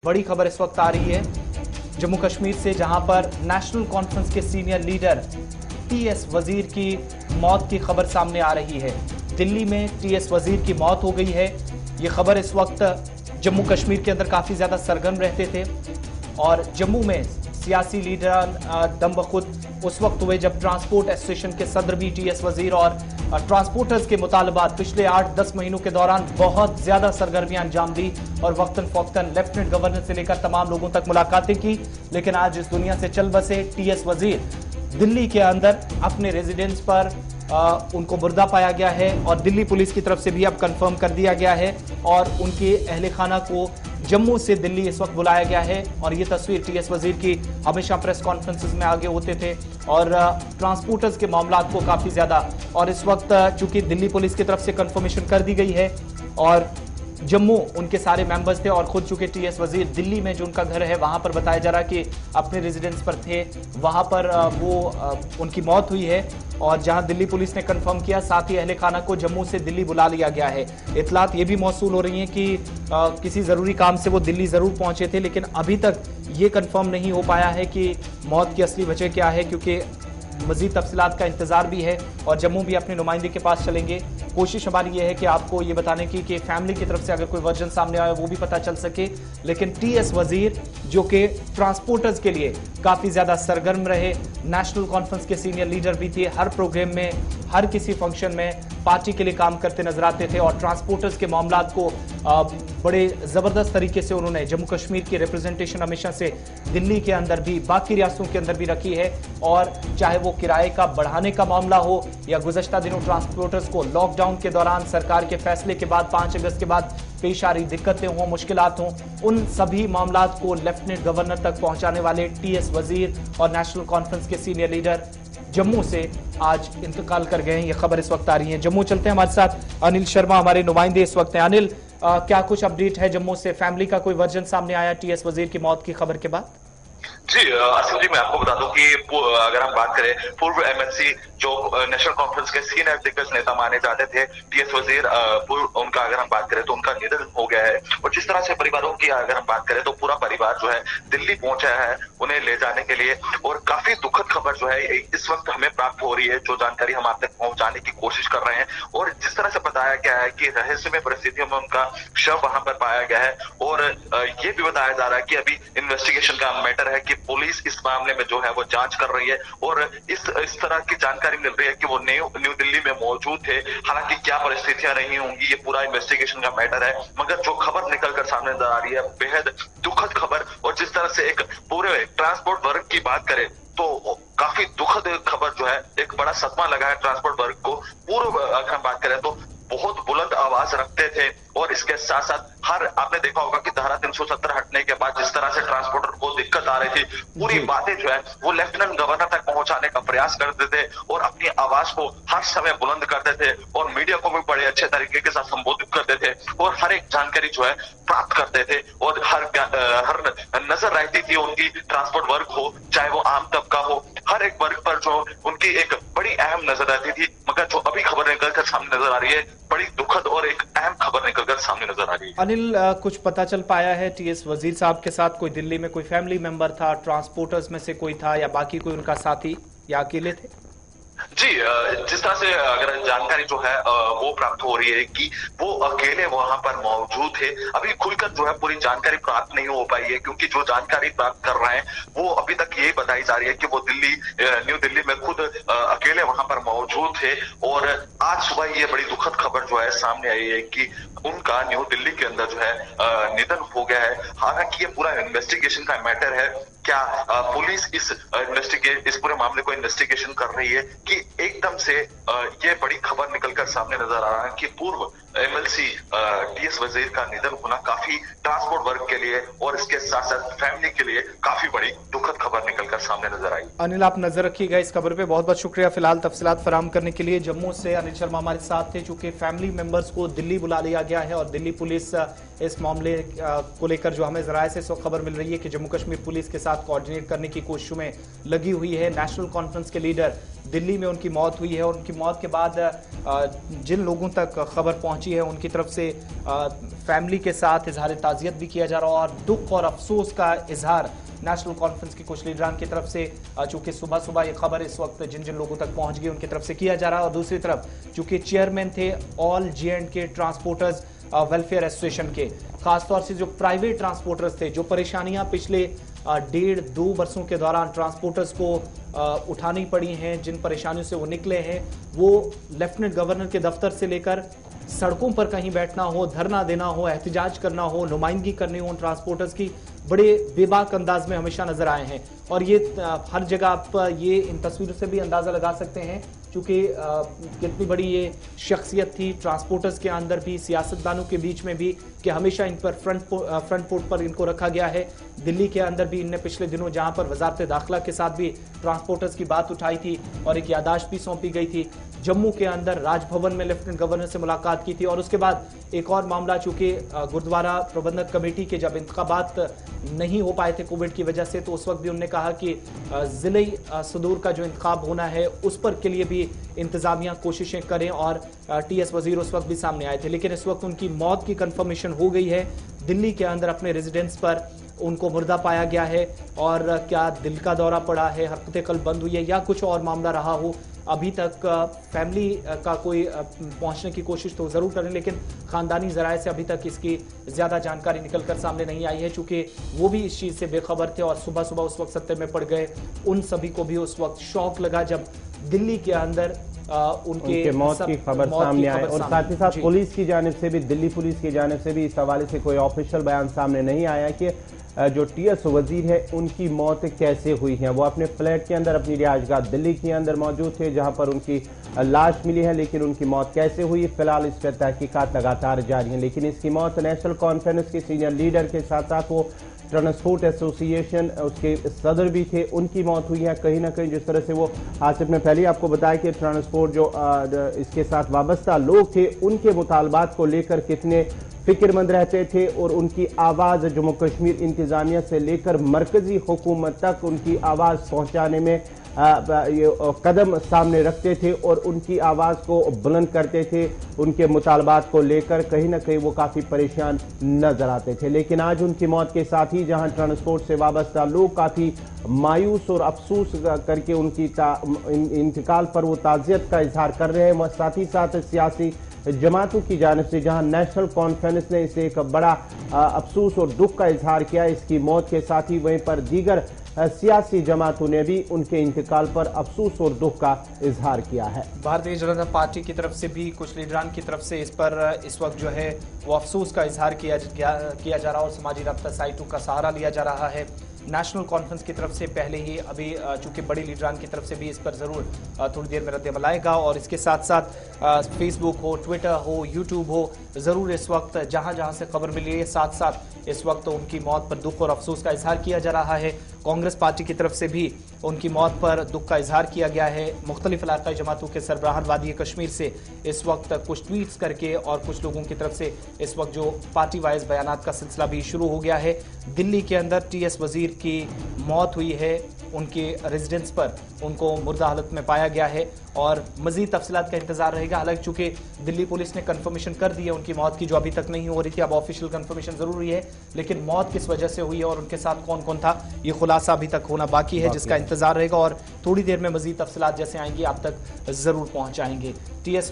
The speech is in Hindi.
बड़ी खबर इस वक्त आ रही है जम्मू कश्मीर से, जहां पर नेशनल कॉन्फ्रेंस के सीनियर लीडर टीएस वजीर की मौत की खबर सामने आ रही है। दिल्ली में टीएस वजीर की मौत हो गई है। ये खबर इस वक्त जम्मू कश्मीर के अंदर काफी ज्यादा सरगर्म रहते थे और जम्मू में सियासी लीडर दम बखुद उस वक्त हुए जब ट्रांसपोर्ट एसोसिएशन के सदर भी टीएस वजीर और ट्रांसपोर्टर्स के मुतालबात पिछले 8-10 महीनों के दौरान बहुत ज्यादा सरगर्मियां अंजाम दी और वक्तन फौक्तन लेफ्टिनेंट गवर्नर से लेकर तमाम लोगों तक मुलाकातें की। लेकिन आज इस दुनिया से चल बसे टीएस वजीर दिल्ली के अंदर अपने रेजिडेंस पर उनको मुर्दा पाया गया है और दिल्ली पुलिस की तरफ से भी अब कंफर्म कर दिया गया है और उनके अहले खाना को जम्मू से दिल्ली इस वक्त बुलाया गया है। और ये तस्वीर टीएस वजीर की हमेशा प्रेस कॉन्फ्रेंसेस में आगे होते थे और ट्रांसपोर्टर्स के मामला को काफी ज्यादा, और इस वक्त चूंकि दिल्ली पुलिस की तरफ से कंफर्मेशन कर दी गई है और जम्मू उनके सारे मेंबर्स थे और खुद चुके टीएस वजीर दिल्ली में जो उनका घर है वहां पर बताया जा रहा कि अपने रेजिडेंस पर थे, वहां पर उनकी मौत हुई है और जहां दिल्ली पुलिस ने कंफर्म किया, साथ ही अहले खाना को जम्मू से दिल्ली बुला लिया गया है। इतलात ये भी मौसूल हो रही हैं कि किसी जरूरी काम से वो दिल्ली जरूर पहुंचे थे, लेकिन अभी तक ये कंफर्म नहीं हो पाया है कि मौत की असली वजह क्या है, क्योंकि मजीद तफसीलात का इंतजार भी है और जम्मू भी अपने नुमाइंदे के पास चलेंगे। कोशिश हमारी ये है कि आपको ये बताने की कि फैमिली की तरफ से अगर कोई वर्जन सामने आए वो भी पता चल सके। लेकिन टीएस वजीर जो कि ट्रांसपोर्टर्स के लिए काफी ज्यादा सरगर्म रहे, नेशनल कॉन्फ्रेंस के सीनियर लीडर भी थे, हर प्रोग्राम में हर किसी फंक्शन में पार्टी के लिए काम करते नजर आते थे और ट्रांसपोर्टर्स के मामला को बड़े जबरदस्त तरीके से उन्होंने जम्मू कश्मीर की रिप्रेजेंटेशन हमेशा से दिल्ली के अंदर भी बाकी रियासतों के अंदर भी रखी है। और चाहे वो किराए का बढ़ाने का मामला हो या गुज़श्ता दिनों ट्रांसपोर्टर्स को लॉकडाउन के दौरान सरकार के फैसले के बाद 5 अगस्त के बाद पेश आ रही दिक्कतें हों, मुश्किलात हों, उन सभी मामला को लेफ्टिनेंट गवर्नर तक पहुंचाने वाले टीएस वजीर और नेशनल कॉन्फ्रेंस के सीनियर लीडर जम्मू से आज इंतकाल कर गए हैं। ये खबर इस वक्त आ रही है। जम्मू चलते हैं, हमारे साथ अनिल शर्मा हमारे नुमाइंदे इस वक्त हैं। अनिल, क्या कुछ अपडेट है जम्मू से? फैमिली का कोई वर्जन सामने आया टीएस वजीर की मौत की खबर के बाद? जी असल जी मैं आपको बता दूं कि अगर हम बात करें पूर्व एमएलसी जो नेशनल कॉन्फ्रेंस के सीनियर दिग्गज नेता माने जाते थे टीएस वजीर, उनका अगर हम बात करें तो उनका निधन हो गया है। और जिस तरह से परिवारों की अगर हम बात करें तो पूरा परिवार जो है दिल्ली पहुंचा है उन्हें ले जाने के लिए और काफी दुखद खबर जो है इस वक्त हमें प्राप्त हो रही है, जो जानकारी हम आप तक पहुंचाने की कोशिश कर रहे हैं। और जिस तरह से बताया गया है कि रहस्यमय परिस्थितियों में उनका शव वहां पर पाया गया है और ये भी बताया जा रहा है कि अभी इन्वेस्टिगेशन का मैटर है कि पुलिस इस मामले में जो है वो जांच कर रही है और इस तरह की जानकारी मिल रही है कि वो न्यू दिल्ली में मौजूद थे। हालांकि क्या परिस्थितियां रही होंगी ये पूरा इन्वेस्टिगेशन का मैटर है, मगर जो खबर निकलकर सामने नजर आ रही है बेहद दुखद खबर। और जिस तरह से एक पूरे ट्रांसपोर्ट वर्ग की बात करें तो काफी दुखद खबर जो है, एक बड़ा सदमा लगा है ट्रांसपोर्ट वर्ग को। पूर्व अगर हम बात करें तो बहुत बुलंद आवाज रखते थे और इसके साथ साथ आपने देखा होगा कि धारा 370 हटने के बाद जिस तरह से ट्रांसपोर्टर को दिक्कत आ रही थी, पूरी बातें जो है वो लेफ्टिनेंट गवर्नर तक पहुंचाने का प्रयास करते थे और अपनी आवाज को हर समय बुलंद करते थे और मीडिया को भी बड़े अच्छे तरीके के साथ संबोधित करते थे और हर एक जानकारी जो है प्राप्त करते थे और हर नजर रहती थी उनकी ट्रांसपोर्ट वर्ग हो चाहे वो आम तबका हो, हर एक वर्ग पर जो उनकी एक बड़ी अहम नजर रहती थी। मगर जो अभी खबर निकलकर सामने नजर आ रही है बड़ी दुखद और एक अहम खबर निकलकर सामने नजर आ रही है। अनिल, कुछ पता चल पाया है टीएस वजीर साहब के साथ कोई दिल्ली में कोई फैमिली मेंबर था, ट्रांसपोर्टर्स में से कोई था या बाकी कोई उनका साथी या अकेले थे? जी जिस तरह से अगर जानकारी जो है वो प्राप्त हो रही है कि वो अकेले वहां पर मौजूद थे। अभी खुलकर जो है पूरी जानकारी प्राप्त नहीं हो पाई है क्योंकि जो जानकारी प्राप्त कर रहे हैं वो अभी तक ये बताई जा रही है कि वो न्यू दिल्ली में खुद अकेले वहां पर मौजूद थे। और आज सुबह ये बड़ी दुखद खबर जो है सामने आई है कि उनका न्यू दिल्ली के अंदर जो है निधन हो गया है। हालांकि ये पूरा इन्वेस्टिगेशन का मैटर है, क्या पुलिस इस पूरे मामले को इन्वेस्टिगेशन कर रही है कि एकदम से ये बड़ी खबर निकलकर सामने नजर आ रहा है कि पूर्व एमएलसी टीएस वजीर का निधन होना काफी ट्रांसपोर्ट वर्ग के लिए और इसके साथ साथ फैमिली के लिए काफी बड़ी दुखद खबर निकलकर सामने नजर आई। अनिल, आप नजर रखिएगा इस खबर पे। बहुत बहुत शुक्रिया फिलहाल तफसीलात फराहम करने के लिए। जम्मू से अनिल शर्मा हमारे साथ थे। चूंकि फैमिली मेंबर्स को दिल्ली बुला लिया गया है और दिल्ली पुलिस इस मामले को लेकर जो हमें जराये से खबर मिल रही है कि जम्मू कश्मीर पुलिस के साथ साथ कोऑर्डिनेट करने की कोशिशों में लगी हुई है। नेशनल कॉन्फ्रेंस के लीडर दिल्ली में उनकी मौत हुई है और उनकी मौत के बाद जिन लोगों तक खबर पहुंची है उनकी तरफ से फैमिली के साथ इजहार ताज़ियत भी किया जा रहा है और दुख और अफसोस का इजहार नेशनल कॉन्फ्रेंस के कुछ लीडरान की तरफ से, चूंकि सुबह सुबह ये खबर इस वक्त जिन जिन लोगों तक पहुंच गई उनकी तरफ से किया जा रहा है। और दूसरी तरफ चूंकि चेयरमैन थे ऑल जे&के ट्रांसपोर्टर्स वेलफेयर एसोसिएशन के, खासतौर से जो प्राइवेट ट्रांसपोर्टर्स थे, जो परेशानियां पिछले 1.5-2 वर्षों के दौरान ट्रांसपोर्टर्स को उठानी पड़ी हैं, जिन परेशानियों से वो निकले हैं, वो लेफ्टिनेंट गवर्नर के दफ्तर से लेकर सड़कों पर कहीं बैठना हो, धरना देना हो, एहतजाज करना हो, नुमाइंदगी करनी हो, ट्रांसपोर्टर्स की बड़े बेबाक अंदाज में हमेशा नजर आए हैं। और ये हर जगह आप ये इन तस्वीरों से भी अंदाजा लगा सकते हैं क्योंकि कितनी बड़ी ये शख्सियत थी ट्रांसपोर्टर्स के अंदर भी, सियासतदानों के बीच में भी, कि हमेशा इन पर फ्रंट पोर्ट पर इनको रखा गया है। दिल्ली के अंदर भी इनने पिछले दिनों जहां पर वजारत दाखिला के साथ भी ट्रांसपोर्टर्स की बात उठाई थी और एक यादाश्त भी सौंपी गई थी। जम्मू के अंदर राजभवन में लेफ्टिनेंट गवर्नर से मुलाकात की थी और उसके बाद एक और मामला, चूंकि गुरुद्वारा प्रबंधक कमेटी के जब इंतखाबात नहीं हो पाए थे कोविड की वजह से, तो उस वक्त भी उन्होंने कहा कि जिले सदूर का जो इंतखाब होना है उस पर के लिए भी इंतजामिया कोशिशें करें और टीएस वजीर उस वक्त भी सामने आए थे। लेकिन इस वक्त उनकी मौत की कंफर्मेशन हो गई है। दिल्ली के अंदर अपने रेजिडेंस पर उनको मुर्दा पाया गया है और क्या दिल का दौरा पड़ा है, हरकतें कल्ब बंद हुई है या कुछ और मामला रहा हो, अभी तक फैमिली का कोई पहुंचने की कोशिश तो जरूर करें, लेकिन खानदानी जराये से अभी तक इसकी ज्यादा जानकारी निकल कर सामने नहीं आई है, चूंकि वो भी इस चीज से बेखबर थे और सुबह सुबह उस वक्त सत्ते में पड़ गए। उन सभी को भी उस वक्त शौक लगा जब दिल्ली के अंदर उनके मौत की खबर सामने आई और साथ ही साथ पुलिस की जानिब से भी, दिल्ली पुलिस की जानिब से भी इस हवाले से कोई ऑफिशियल बयान सामने नहीं आया कि जो टीएस वजीर है उनकी मौत कैसे हुई है। वो अपने फ्लैट के अंदर, अपनी रिहायशगाह दिल्ली के अंदर मौजूद थे जहां पर उनकी लाश मिली है, लेकिन उनकी मौत कैसे हुई फिलहाल इस पर तहकीकात लगातार जारी है। लेकिन इसकी मौत नेशनल कॉन्फ्रेंस के सीनियर लीडर के साथ साथ वो ट्रांसपोर्ट एसोसिएशन उसके सदर भी थे, उनकी मौत हुई है। कहीं ना कहीं जिस तरह से वो, आसिफ ने पहले आपको बताया कि ट्रांसपोर्ट जो इसके साथ वाबस्ता लोग थे उनके मुतालबात को लेकर कितने फिक्रमंद रहते थे और उनकी आवाज़ जम्मू कश्मीर इंतजामिया से लेकर मरकजी हुकूमत तक उनकी आवाज़ पहुंचाने में ये कदम सामने रखते थे और उनकी आवाज़ को बुलंद करते थे। उनके मुतालबात को लेकर कहीं ना कहीं वो काफ़ी परेशान नजर आते थे। लेकिन आज उनकी मौत के साथ ही जहां ट्रांसपोर्ट से वाबस्ता लोग काफ़ी मायूस और अफसोस करके उनकी इंतकाल पर वो ताज़ियत का इजहार कर रहे हैं, साथ ही साथ सियासी जमातों की जानिब से जहां नेशनल कॉन्फ्रेंस ने इसे एक बड़ा अफसोस और दुख का इजहार किया इसकी मौत के साथ ही, वहीं पर दीगर सियासी जमातों ने भी उनके इंतकाल पर अफसोस और दुख का इजहार किया है। भारतीय जनता पार्टी की तरफ से भी, कुछ लीडरान की तरफ से इस पर इस वक्त जो है वो अफसोस का इजहार किया जा रहा है और समाजी राब्ता साइटों का सहारा लिया जा रहा है। नेशनल कॉन्फ्रेंस की तरफ से पहले ही अभी चूंकि बड़ी लीडरान की तरफ से भी इस पर जरूर थोड़ी देर में रद्द आएगा और इसके साथ साथ फेसबुक हो, ट्विटर हो, यूट्यूब हो, जरूर इस वक्त जहां जहां से खबर मिली है साथ साथ इस वक्त उनकी मौत पर दुख और अफसोस का इजहार किया जा रहा है। कांग्रेस पार्टी की तरफ से भी उनकी मौत पर दुख का इजहार किया गया है। मुख्तलिफ इलाकाई जमातों के सरबराहान वादी कश्मीर से इस वक्त कुछ ट्वीट्स करके और कुछ लोगों की तरफ से इस वक्त जो पार्टी वाइज बयानात का सिलसिला भी शुरू हो गया है। दिल्ली के अंदर टीएस वजीर की मौत हुई है, उनके रेजिडेंस पर उनको मुर्दा हालत में पाया गया है और मजीद तफसीलात का इंतजार रहेगा। हालांकि चूंकि दिल्ली पुलिस ने कंफर्मेशन कर दी है उनकी मौत की, जो अभी तक नहीं हो रही थी, अब ऑफिशियल कंफर्मेशन जरूरी है, लेकिन मौत किस वजह से हुई है और उनके साथ कौन कौन था ये खुलासा अभी तक होना बाकी है, जिसका इंतजार रहेगा और थोड़ी देर में मजीद तफसीलात जैसे आएंगी आप तक जरूर पहुंचाएंगे। टीएस